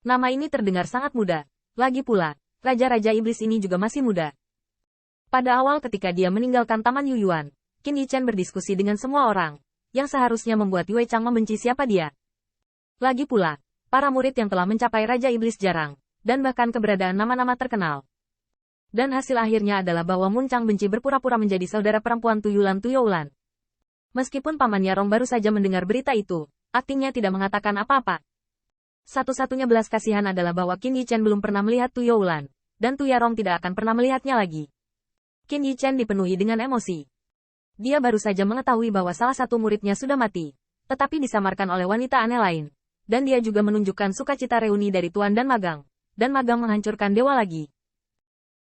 Nama ini terdengar sangat muda. Lagi pula, Raja-Raja Iblis ini juga masih muda. Pada awal ketika dia meninggalkan Taman Yuyuan, Qin Yichen berdiskusi dengan semua orang, yang seharusnya membuat Yue Chang membenci siapa dia. Lagi pula, para murid yang telah mencapai Raja Iblis jarang, dan bahkan keberadaan nama-nama terkenal. Dan hasil akhirnya adalah bahwa Mun Chang benci berpura-pura menjadi saudara perempuan Tuyulan Tuyoulan. Meskipun pamannya Rong baru saja mendengar berita itu, aktingnya tidak mengatakan apa-apa. Satu-satunya belas kasihan adalah bahwa Qin Yichen belum pernah melihat Tuyoulan, dan Tuya Rong tidak akan pernah melihatnya lagi. Qin Yichen dipenuhi dengan emosi. Dia baru saja mengetahui bahwa salah satu muridnya sudah mati, tetapi disamarkan oleh wanita aneh lain. Dan dia juga menunjukkan sukacita reuni dari Tuan dan Magang menghancurkan dewa lagi.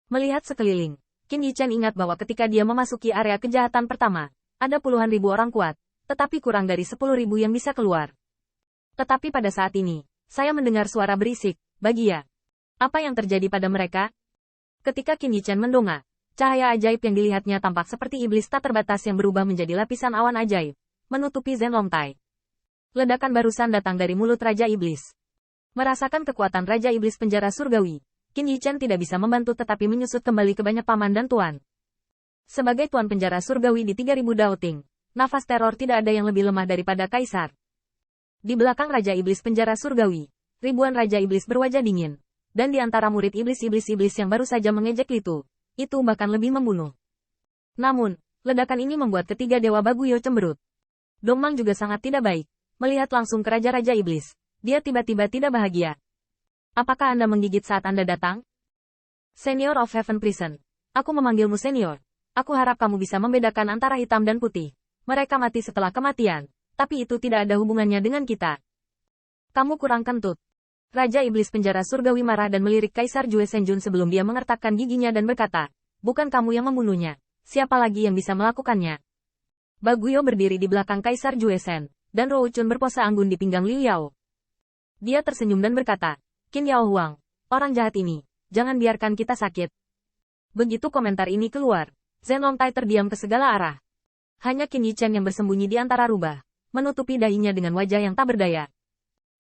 Melihat sekeliling, Qin Yichen ingat bahwa ketika dia memasuki area kejahatan pertama, ada puluhan ribu orang kuat, tetapi kurang dari 10.000 yang bisa keluar. Tetapi pada saat ini, saya mendengar suara berisik, Bagia. Apa yang terjadi pada mereka? Ketika Qin Yichen mendongak, cahaya ajaib yang dilihatnya tampak seperti iblis tak terbatas yang berubah menjadi lapisan awan ajaib, menutupi Zhenlongtai. Ledakan barusan datang dari mulut Raja Iblis. Merasakan kekuatan Raja Iblis penjara surgawi, Qin Yichen tidak bisa membantu tetapi menyusut kembali ke banyak paman dan tuan. Sebagai tuan penjara surgawi di 3000 Daoting, nafas teror tidak ada yang lebih lemah daripada Kaisar. Di belakang Raja Iblis penjara surgawi, ribuan Raja Iblis berwajah dingin. Dan di antara murid iblis-iblis yang baru saja mengejek itu bahkan lebih membunuh. Namun, ledakan ini membuat ketiga dewa Baguyo cemberut. Dongmang juga sangat tidak baik. Melihat langsung ke Raja-Raja Iblis, dia tiba-tiba tidak bahagia. Apakah Anda menggigit saat Anda datang? Senior of Heaven Prison. Aku memanggilmu senior. Aku harap kamu bisa membedakan antara hitam dan putih. Mereka mati setelah kematian, tapi itu tidak ada hubungannya dengan kita. Kamu kurang kentut. Raja Iblis penjara surgawi marah dan melirik Kaisar Jue Senjun sebelum dia mengertakkan giginya dan berkata, bukan kamu yang membunuhnya. Siapa lagi yang bisa melakukannya? Baguyo berdiri di belakang Kaisar Jue Sen. Dan Rou Chun berpose anggun di pinggang Liu Yao. Dia tersenyum dan berkata, Qin Yao Huang, orang jahat ini, jangan biarkan kita sakit. Begitu komentar ini keluar, Zhenlongtai terdiam ke segala arah. Hanya Qin Yichen yang bersembunyi di antara rubah, menutupi dahinya dengan wajah yang tak berdaya.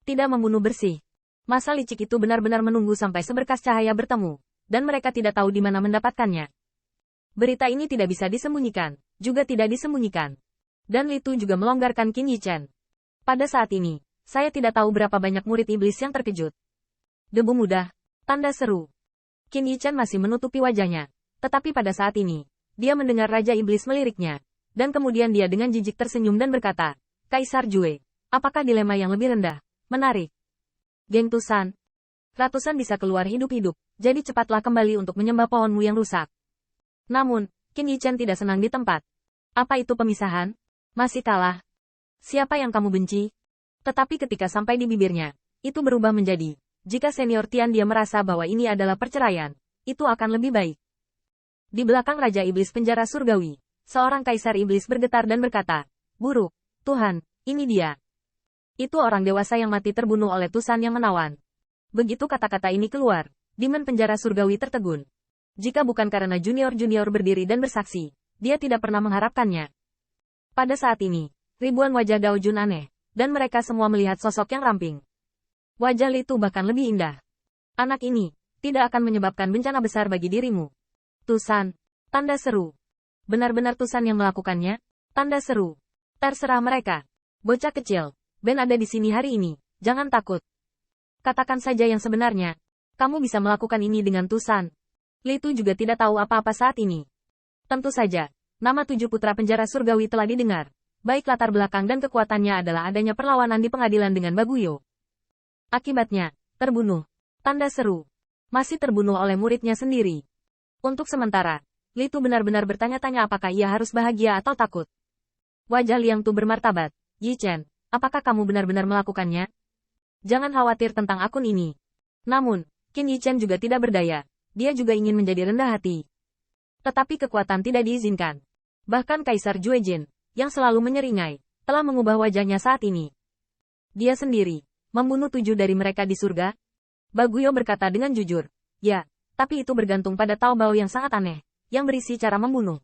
Tidak membunuh bersih. Masa licik itu benar-benar menunggu sampai seberkas cahaya bertemu, dan mereka tidak tahu di mana mendapatkannya. Berita ini tidak bisa disembunyikan, juga tidak disembunyikan. Dan Litu juga melonggarkan Qin Yichen. Pada saat ini, saya tidak tahu berapa banyak murid iblis yang terkejut. Debu mudah, tanda seru. Qin Yichen masih menutupi wajahnya. Tetapi pada saat ini, dia mendengar Raja Iblis meliriknya. Dan kemudian dia dengan jijik tersenyum dan berkata, Kaisar Jue, apakah dilema yang lebih rendah? Menarik. Geng Tusan. Ratusan bisa keluar hidup-hidup, jadi cepatlah kembali untuk menyembah pohonmu yang rusak. Namun, Qin Yichen tidak senang di tempat. Apa itu pemisahan? Masih kalah. Siapa yang kamu benci? Tetapi ketika sampai di bibirnya, itu berubah menjadi, jika senior Tian dia merasa bahwa ini adalah perceraian, itu akan lebih baik. Di belakang Raja Iblis penjara surgawi, seorang Kaisar Iblis bergetar dan berkata, buruk, Tuhan, ini dia. Itu orang dewasa yang mati terbunuh oleh Tusan yang menawan. Begitu kata-kata ini keluar, Demon penjara surgawi tertegun. Jika bukan karena junior-junior berdiri dan bersaksi, dia tidak pernah mengharapkannya. Pada saat ini, ribuan wajah Dao Jun aneh, dan mereka semua melihat sosok yang ramping. Wajah Litu bahkan lebih indah. Anak ini, tidak akan menyebabkan bencana besar bagi dirimu. Tusan. Tanda seru. Benar-benar Tusan yang melakukannya? Tanda seru. Terserah mereka. Bocah kecil, Ben ada di sini hari ini, jangan takut. Katakan saja yang sebenarnya. Kamu bisa melakukan ini dengan Tusan. Litu juga tidak tahu apa-apa saat ini. Tentu saja. Nama 7 putra penjara surgawi telah didengar. Baik latar belakang dan kekuatannya adalah adanya perlawanan di pengadilan dengan Baguyo. Akibatnya, terbunuh. Tanda seru. Masih terbunuh oleh muridnya sendiri. Untuk sementara, Litu benar-benar bertanya-tanya apakah ia harus bahagia atau takut. Wajah Liang Tu bermartabat. Yichen, apakah kamu benar-benar melakukannya? Jangan khawatir tentang akun ini. Namun, Qin Yichen juga tidak berdaya. Dia juga ingin menjadi rendah hati. Tetapi kekuatan tidak diizinkan. Bahkan Kaisar Jue Jin, yang selalu menyeringai, telah mengubah wajahnya saat ini. Dia sendiri, membunuh 7 dari mereka di surga? Baguyo berkata dengan jujur. Ya, tapi itu bergantung pada Taobao yang sangat aneh, yang berisi cara membunuh.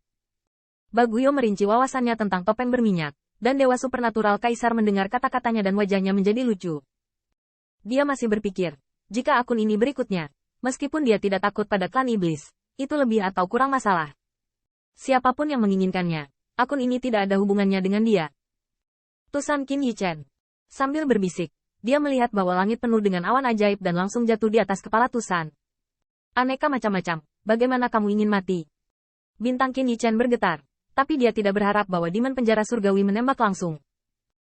Baguyo merinci wawasannya tentang topeng berminyak, dan Dewa Supernatural Kaisar mendengar kata-katanya dan wajahnya menjadi lucu. Dia masih berpikir, Jika akun ini berikutnya, meskipun dia tidak takut pada klan iblis, itu lebih atau kurang masalah. Siapapun yang menginginkannya, akun ini tidak ada hubungannya dengan dia. Tusan Qin Yichen. Sambil berbisik, dia melihat bahwa langit penuh dengan awan ajaib dan langsung jatuh di atas kepala Tusan. Aneka macam-macam, bagaimana kamu ingin mati? Bintang Qin Yichen bergetar, tapi dia tidak berharap bahwa Demon penjara surgawi menembak langsung.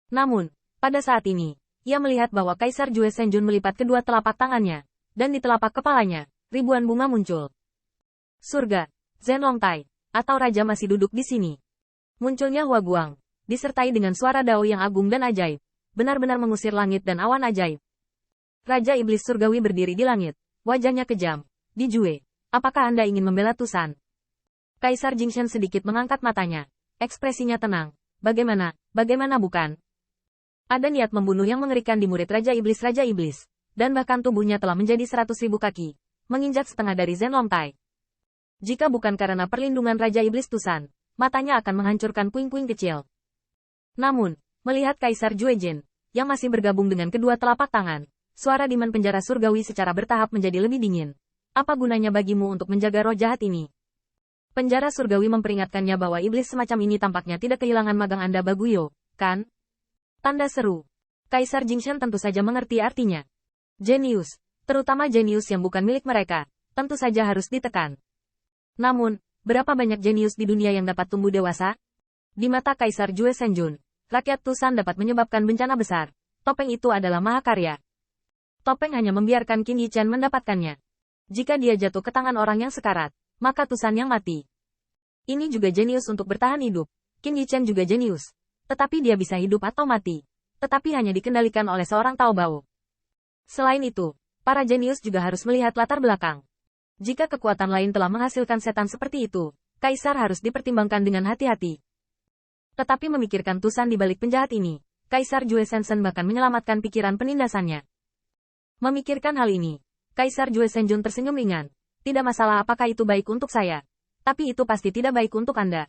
Namun, pada saat ini, ia melihat bahwa Kaisar Jue Senjun melipat kedua telapak tangannya, dan di telapak kepalanya, ribuan bunga muncul. Surga, Zhenlong Tai, atau Raja masih duduk di sini. Munculnya Hua Guang, disertai dengan suara dao yang agung dan ajaib, benar-benar mengusir langit dan awan ajaib. Raja Iblis Surgawi berdiri di langit, wajahnya kejam. Di Jue, apakah Anda ingin membela Tusan? Kaisar Jingshen sedikit mengangkat matanya, ekspresinya tenang. Bagaimana bukan? Ada niat membunuh yang mengerikan di murid Raja Iblis, dan bahkan tubuhnya telah menjadi 100.000 kaki, menginjak setengah dari Zhenlong Tai. Jika bukan karena perlindungan Raja Iblis Tusan, matanya akan menghancurkan puing-puing kecil. Namun, melihat Kaisar Jue Jin, yang masih bergabung dengan kedua telapak tangan, suara Demon penjara surgawi secara bertahap menjadi lebih dingin. Apa gunanya bagimu untuk menjaga roh jahat ini? Penjara surgawi memperingatkannya bahwa iblis semacam ini tampaknya tidak kehilangan magang Anda Baguyo, kan? Tanda seru. Kaisar Jingshen tentu saja mengerti artinya. Jenius, terutama jenius yang bukan milik mereka, tentu saja harus ditekan. Namun, berapa banyak jenius di dunia yang dapat tumbuh dewasa? Di mata Kaisar Jue Senjun, rakyat Tusan dapat menyebabkan bencana besar. Topeng itu adalah mahakarya. Topeng hanya membiarkan Qin Yichen mendapatkannya. Jika dia jatuh ke tangan orang yang sekarat, maka Tusan yang mati. Ini juga jenius untuk bertahan hidup. Qin Yichen juga jenius. Tetapi dia bisa hidup atau mati. Tetapi hanya dikendalikan oleh seorang Taobao. Selain itu, para jenius juga harus melihat latar belakang. Jika kekuatan lain telah menghasilkan setan seperti itu, Kaisar harus dipertimbangkan dengan hati-hati. Tetapi memikirkan Tusan di balik penjahat ini, Kaisar Jue Sensen bahkan menyelamatkan pikiran penindasannya. Memikirkan hal ini, Kaisar Jue Senjun tersenyum ringan. Tidak masalah apakah itu baik untuk saya. Tapi itu pasti tidak baik untuk Anda.